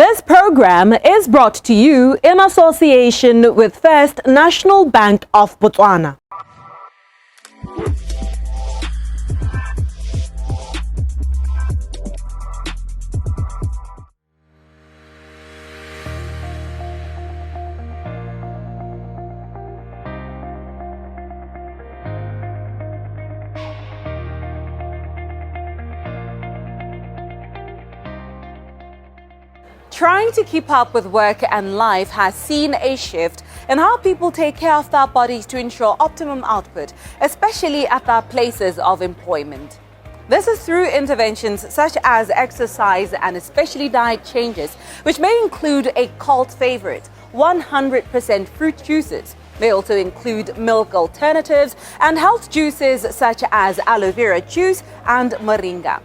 This program is brought to you in association with First National Bank of Botswana. Trying to keep up with work and life has seen a shift in how people take care of their bodies to ensure optimum output, especially at their places of employment. This is through interventions such as exercise and especially diet changes, which may include a cult favorite, 100% fruit juices. They also include milk alternatives and health juices such as aloe vera juice and moringa.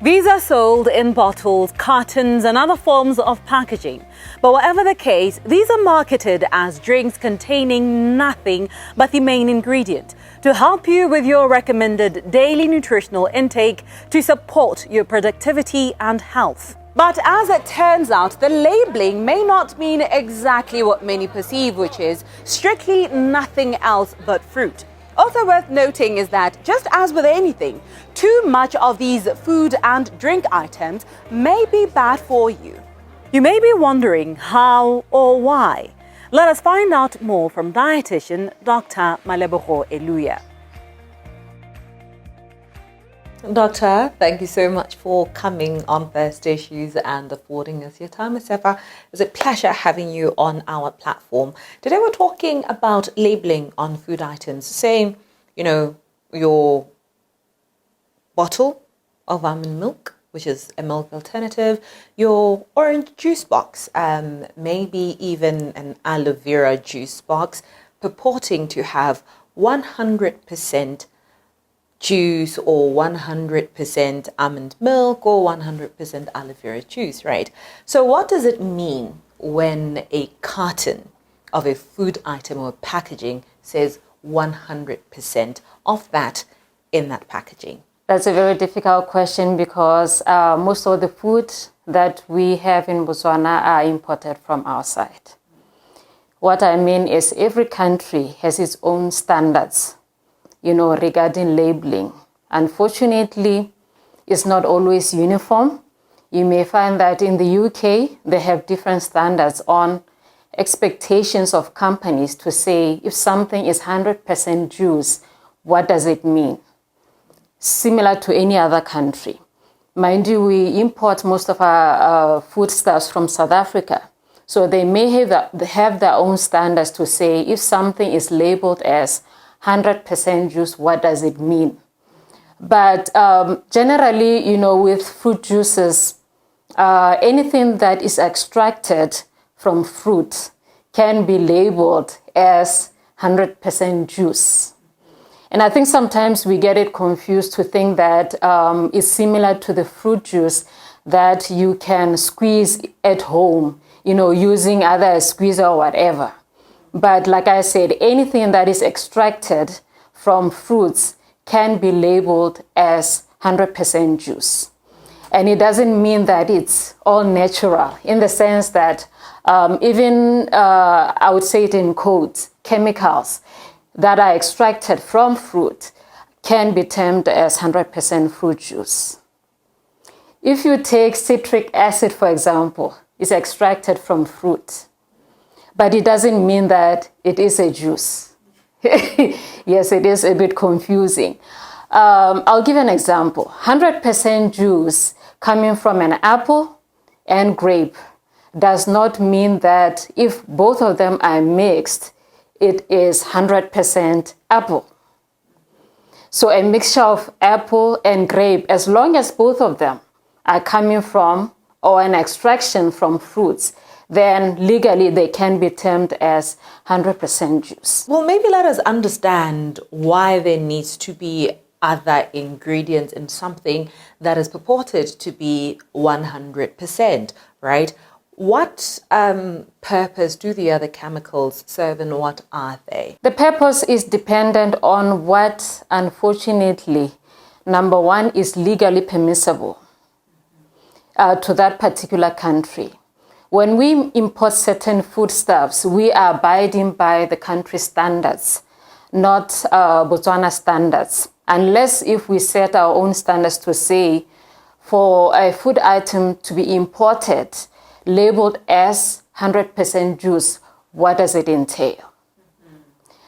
These are sold in bottles, cartons, and other forms of packaging. But whatever the case, these are marketed as drinks containing nothing but the main ingredient to help you with your recommended daily nutritional intake to support your productivity and health. But as it turns out, the labeling may not mean exactly what many perceive, which is strictly nothing else but fruit. Also worth noting is that, just as with anything, too much of these food and drink items may be bad for you. You may be wondering how or why. Let us find out more from dietitian Dr. Malebogo Eluya. Doctor, thank you so much for coming on First Issues and affording us your time as ever. It's a pleasure having you on our platform. Today we're talking about labeling on food items, saying, your bottle of almond milk, which is a milk alternative, your orange juice box, maybe even an aloe vera juice box, purporting to have 100% juice or 100% almond milk or 100% aloe vera juice, right? So what does it mean when a carton of a food item or packaging says 100% of that in that packaging? That's a very difficult question because most of the food that we have in Botswana are imported from outside. What I mean is every country has its own standards regarding labeling. Unfortunately, it's not always uniform. You may find that in the UK, they have different standards on expectations of companies to say if something is 100% juice, what does it mean? Similar to any other country. Mind you, we import most of our foodstuffs from South Africa. So they may have their own standards to say if something is labeled as 100% juice, what does it mean? But generally, with fruit juices, anything that is extracted from fruit can be labeled as 100% juice. And I think sometimes we get it confused to think that it's similar to the fruit juice that you can squeeze at home, using either a squeezer or whatever. But like I said, anything that is extracted from fruits can be labeled as 100% juice. And it doesn't mean that it's all natural in the sense that even, I would say it in quotes, chemicals that are extracted from fruit can be termed as 100% fruit juice. If you take citric acid, for example, it's extracted from fruit. But it doesn't mean that it is a juice. Yes, it is a bit confusing. I'll give an example. 100% juice coming from an apple and grape does not mean that if both of them are mixed, it is 100% apple. So a mixture of apple and grape, as long as both of them are coming from or an extraction from fruits, then legally they can be termed as 100% juice. Well, maybe let us understand why there needs to be other ingredients in something that is purported to be 100%, right? What purpose do the other chemicals serve and what are they? The purpose is dependent on what, unfortunately, number one, is legally permissible to that particular country. When we import certain foodstuffs, we are abiding by the country standards, not Botswana standards. Unless if we set our own standards to say, for a food item to be imported, labeled as 100% juice, what does it entail?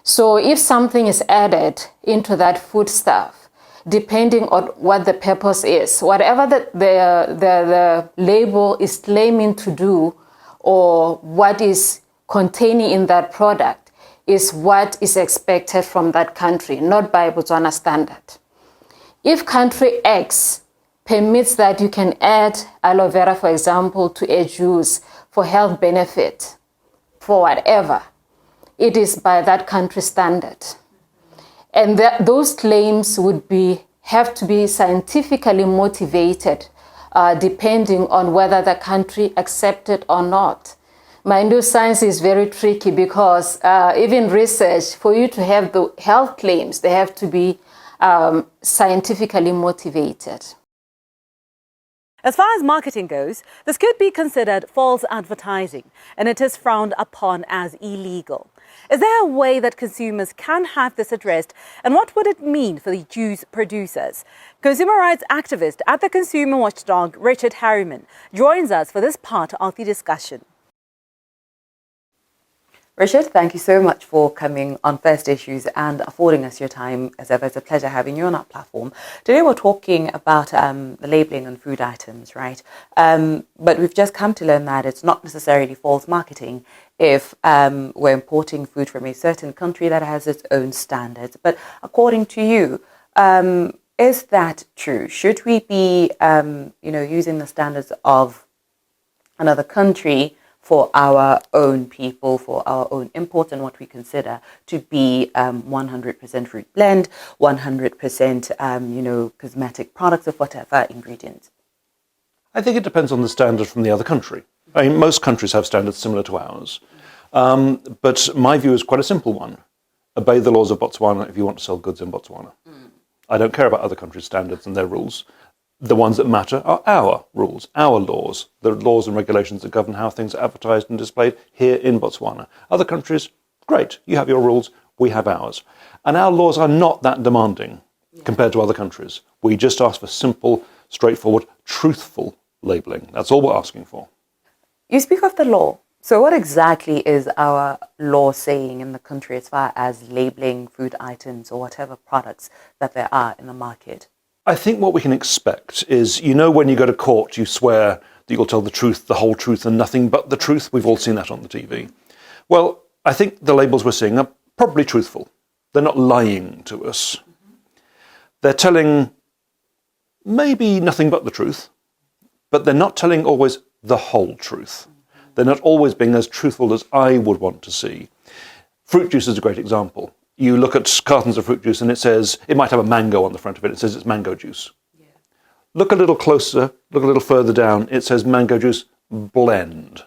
So if something is added into that foodstuff, depending on what the purpose is, whatever the label is claiming to do or what is containing in that product is what is expected from that country, not by Botswana standard. If country X permits that you can add aloe vera, for example, to a juice for health benefit, for whatever, it is by that country standard. And those claims would have to be scientifically motivated, depending on whether the country accepts it or not. Mind you, science is very tricky because even research, for you to have the health claims, they have to be scientifically motivated. As far as marketing goes, this could be considered false advertising, and it is frowned upon as illegal. Is there a way that consumers can have this addressed, and what would it mean for the juice producers? Consumer rights activist at the consumer watchdog, Richard Harriman, joins us for this part of the discussion. Richard, thank you so much for coming on First Issues and affording us your time. As ever, it's a pleasure having you on our platform. Today we're talking about the labelling on food items, right? But we've just come to learn that it's not necessarily false marketing if we're importing food from a certain country that has its own standards. But according to you, is that true? Should we be, using the standards of another country for our own people, for our own imports, and what we consider to be 100% fruit blend, 100%, cosmetic products of whatever ingredients? I think it depends on the standard from the other country. I mean, most countries have standards similar to ours. But my view is quite a simple one. Obey the laws of Botswana if you want to sell goods in Botswana. I don't care about other countries' standards and their rules. The ones that matter are our rules, our laws, the laws and regulations that govern how things are advertised and displayed here in Botswana. Other countries, great, you have your rules, we have ours. And our laws are not that demanding compared to other countries. We just ask for simple, straightforward, truthful labelling. That's all we're asking for. You speak of the law. So what exactly is our law saying in the country as far as labelling food items or whatever products that there are in the market? I think what we can expect is, when you go to court, you swear that you'll tell the truth, the whole truth, and nothing but the truth. We've all seen that on the TV. Well, I think the labels we're seeing are probably truthful. They're not lying to us. They're telling maybe nothing but the truth, but they're not telling always the whole truth. They're not always being as truthful as I would want to see. Fruit juice is a great example. You look at cartons of fruit juice and it might have a mango on the front of it. It says it's mango juice. Yeah. Look a little closer, look a little further down. It says mango juice blend.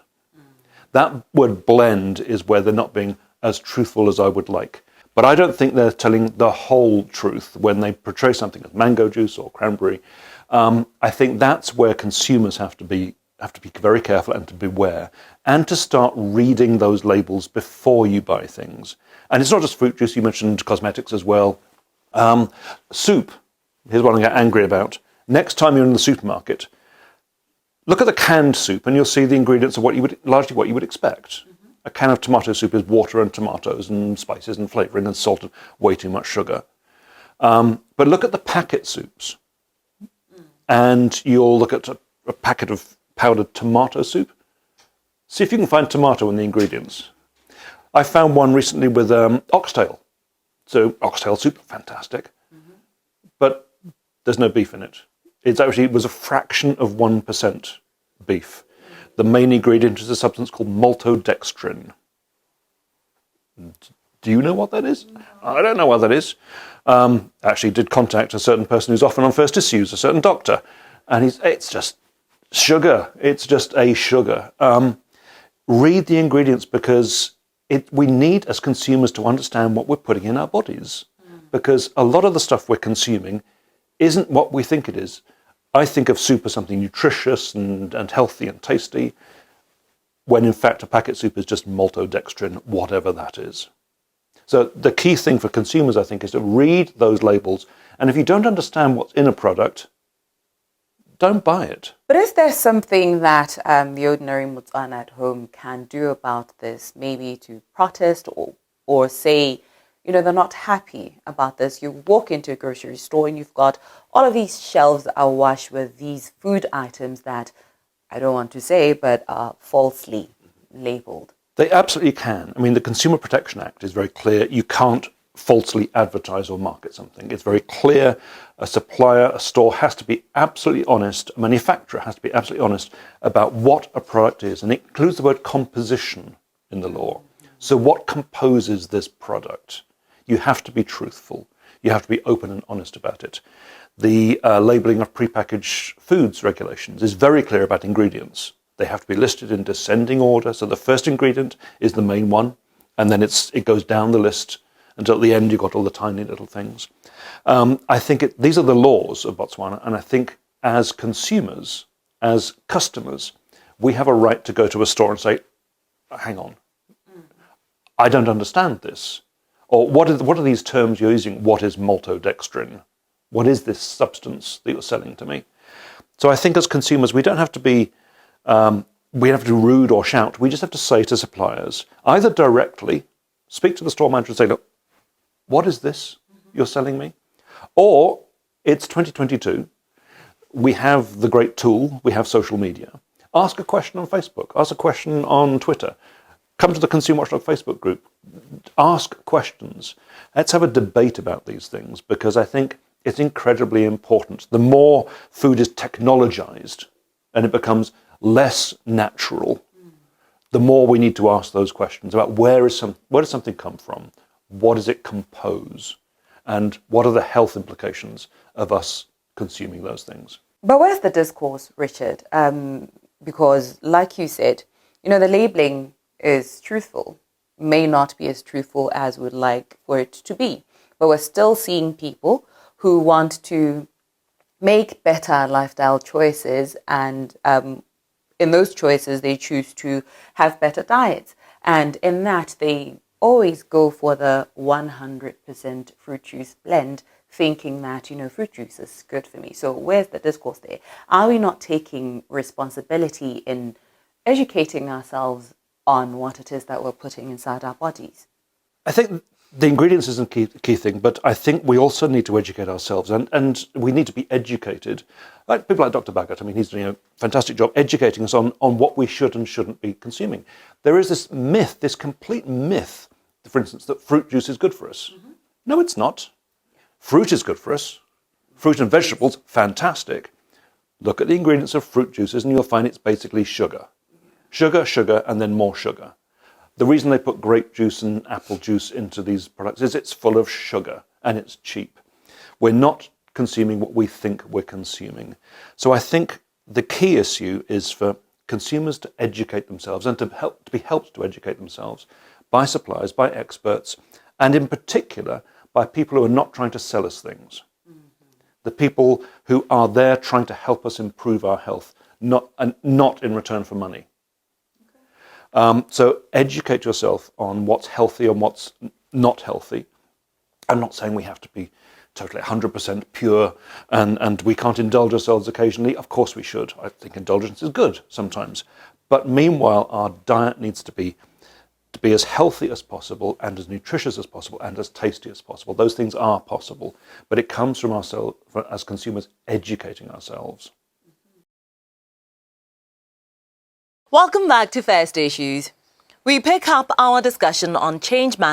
That word blend is where they're not being as truthful as I would like. But I don't think they're telling the whole truth when they portray something as mango juice or cranberry. I think that's where consumers have to be very careful and to beware and to start reading those labels before you buy things. And it's not just fruit juice, you mentioned cosmetics as well. Soup, here's what I get angry about. Next time you're in the supermarket, look at the canned soup and you'll see the ingredients of largely what you would expect. A can of tomato soup is water and tomatoes and spices and flavouring and salt and way too much sugar. But look at the packet soups and you'll look at a packet of powdered tomato soup. See if you can find tomato in the ingredients. I found one recently with oxtail. So oxtail soup, fantastic. But there's no beef in it. It was a fraction of 1% beef. The main ingredient is a substance called maltodextrin. Do you know what that is? I don't know what that is. Actually did contact a certain person who's often on First Issues, a certain doctor. And it's just sugar. It's just a sugar. Read the ingredients because we need as consumers to understand what we're putting in our bodies. Because a lot of the stuff we're consuming isn't what we think it is. I think of soup as something nutritious and healthy and tasty. when in fact a packet soup is just maltodextrin, whatever that is. So the key thing for consumers, I think, is to read those labels, and if you don't understand what's in a product, don't buy it. But is there something that the ordinary Motswana at home can do about this, maybe to protest or say, you know, they're not happy about this? You walk into a grocery store and you've got all of these shelves are washed with these food items that, I don't want to say, but are falsely labeled. They absolutely can. I mean, the Consumer Protection Act is very clear. You can't falsely advertise or market something. It's very clear. A supplier, a store has to be absolutely honest. A manufacturer has to be absolutely honest about what a product is. And it includes the word composition in the law. So what composes this product? You have to be truthful. You have to be open and honest about it. The labelling of prepackaged foods regulations is very clear about ingredients. They have to be listed in descending order. So the first ingredient is the main one, and then it goes down the list until at the end you've got all the tiny little things. I think these are the laws of Botswana, and I think as consumers, as customers, we have a right to go to a store and say, hang on, I don't understand this. Or what are these terms you're using? What is maltodextrin? What is this substance that you're selling to me? So I think as consumers, we don't have to be we have to be rude or shout. We just have to say to suppliers, either directly, speak to the store manager and say, look, what is this you're selling me? Or it's 2022. We have the great tool. We have social media. Ask a question on Facebook. Ask a question on Twitter. Come to the Consumer Watchdog Facebook group. Ask questions. Let's have a debate about these things, because I think it's incredibly important. The more food is technologized and it becomes less natural, the more we need to ask those questions about where does something come from? What does it compose? And what are the health implications of us consuming those things? But where's the discourse, Richard? Because like you said, you know, the labeling is truthful, may not be as truthful as we'd like for it to be. But we're still seeing people who want to make better lifestyle choices, and in those choices, they choose to have better diets. And in that, they always go for the 100% fruit juice blend, thinking that, you know, fruit juice is good for me. So where's the discourse there? Are we not taking responsibility in educating ourselves on what it is that we're putting inside our bodies? I think the ingredients is a key thing, but I think we also need to educate ourselves, and we need to be educated. Like people like Dr. Baggott, I mean, he's doing a fantastic job educating us on what we should and shouldn't be consuming. There is this myth, this complete myth, for instance, that fruit juice is good for us. Mm-hmm. No, it's not. Fruit is good for us. Fruit and vegetables, fantastic. Look at the ingredients of fruit juices and you'll find it's basically sugar. Sugar, sugar, and then more sugar. The reason they put grape juice and apple juice into these products is it's full of sugar and it's cheap. We're not consuming what we think we're consuming. So I think the key issue is for consumers to educate themselves and to be helped to educate themselves by suppliers, by experts, and in particular by people who are not trying to sell us things. Mm-hmm. The people who are there trying to help us improve our health, not in return for money. So educate yourself on what's healthy and what's not healthy. I'm not saying we have to be totally 100% pure and we can't indulge ourselves occasionally. Of course we should. I think indulgence is good sometimes. But meanwhile, our diet needs to be as healthy as possible and as nutritious as possible and as tasty as possible. Those things are possible, but it comes from ourselves, as consumers, educating ourselves. Welcome back to First Issues. We pick up our discussion on change management